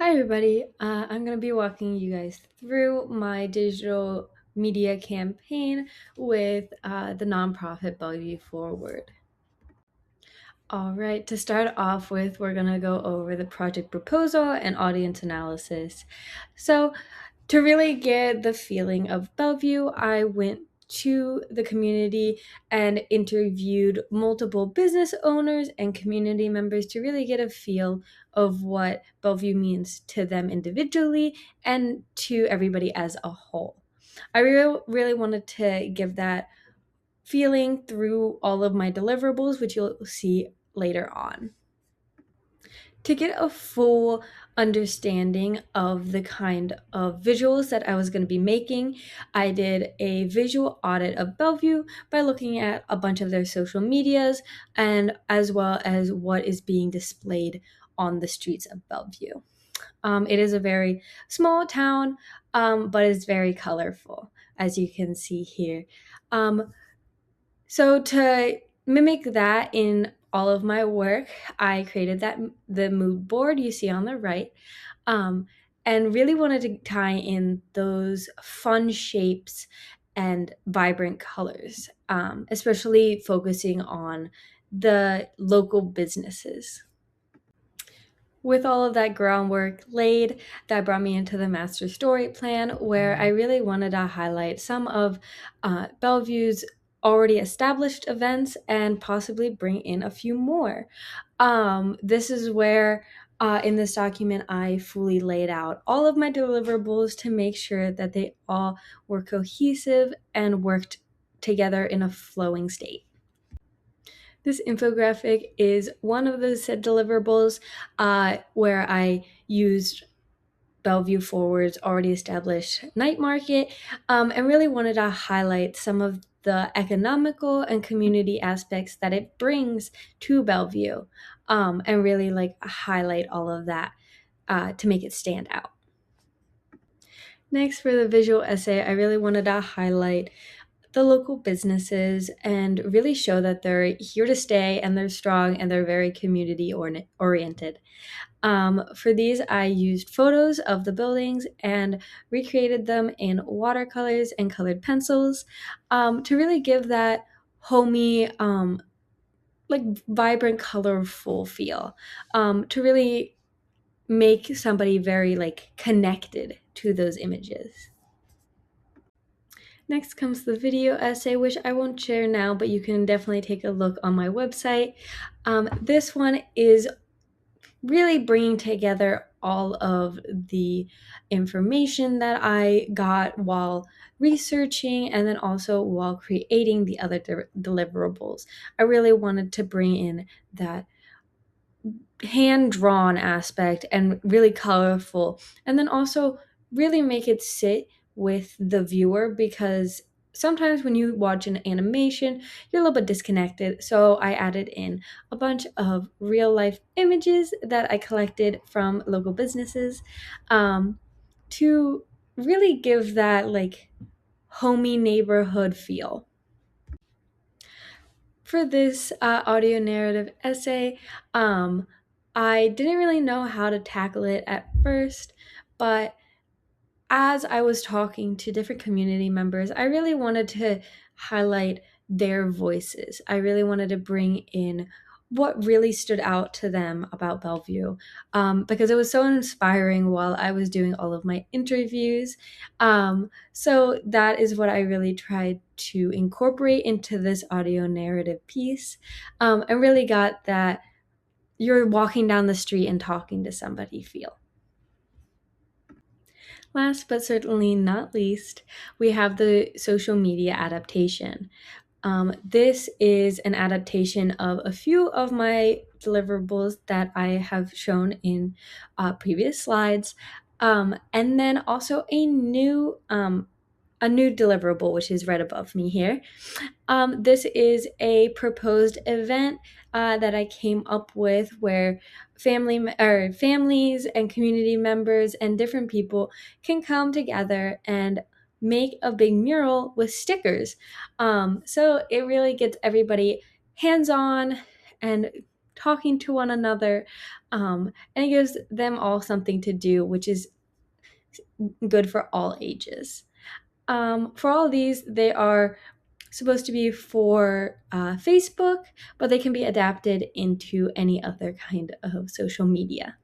Hi, everybody. I'm going to be walking you guys through my digital media campaign with the nonprofit Bellevue Forward. All right, to start off with, we're going to go over the project proposal and audience analysis. So, to really get the feeling of Bellevue, I went to the community and interviewed multiple business owners and community members to really get a feel of what Bellevue means to them individually and to everybody as a whole. I really wanted to give that feeling through all of my deliverables, which you'll see later on. To get a full understanding of the kind of visuals that I was going to be making, I did a visual audit of Bellevue by looking at a bunch of their social medias and as well as what is being displayed on the streets of Bellevue. It is a very small town, but it's very colorful, as you can see here. So to mimic that in all of my work, I created the mood board you see on the right, um, and really wanted to tie in those fun shapes and vibrant colors, especially focusing on the local businesses. With all of that groundwork laid, that brought me into the master story plan, where I really wanted to highlight some of Bellevue's already established events and possibly bring in a few more. This is where in this document I fully laid out all of my deliverables to make sure that they all were cohesive and worked together in a flowing state. This infographic is one of the said deliverables where I used Bellevue Forward's already established night market and really wanted to highlight some of the economical and community aspects that it brings to Bellevue and really highlight all of that to make it stand out. Next, for the visual essay, I really wanted to highlight the local businesses and really show that they're here to stay and they're strong and they're very community oriented. For these, I used photos of the buildings and recreated them in watercolors and colored pencils to really give that homey, vibrant, colorful feel, to really make somebody very connected to those images. Next comes the video essay, which I won't share now, but you can definitely take a look on my website. This one is really bringing together all of the information that I got while researching and then also while creating the other deliverables. I really wanted to bring in that hand-drawn aspect and really colorful, and then also really make it sit with the viewer, because sometimes when you watch an animation, you're a little bit disconnected. So I added in a bunch of real life images that I collected from local businesses to really give that homey neighborhood feel. For this audio narrative essay, I didn't really know how to tackle it at first, but as I was talking to different community members, I really wanted to highlight their voices. I really wanted to bring in what really stood out to them about Bellevue, because it was so inspiring while I was doing all of my interviews. So that is what I really tried to incorporate into this audio narrative piece, and really got that you're walking down the street and talking to somebody feel. Last but certainly not least, we have the social media adaptation. This is an adaptation of a few of my deliverables that I have shown in previous slides, and then also a new deliverable, which is right above me here. This is a proposed event that I came up with where families and community members and different people can come together and make a big mural with stickers. So it really gets everybody hands-on and talking to one another, and it gives them all something to do, which is good for all ages. For all these, they are supposed to be for Facebook, but they can be adapted into any other kind of social media.